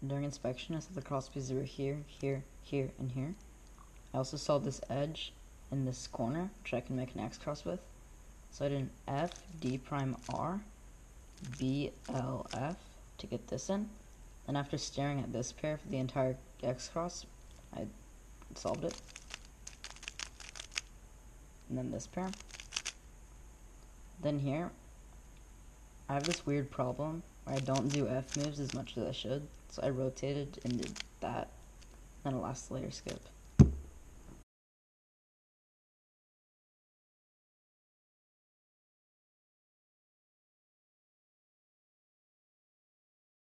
during inspection, I saw the cross pieces were here, here, here, and here. I also saw this edge in this corner, which I can make an X cross with. So I did an F, D prime R, B, L, F to get this in. And after staring at this pair for the entire X cross, I solved it. And then this pair. Then here, I have this weird problem where I don't do F moves as much as I should. So I rotated and did that, then a last layer skip.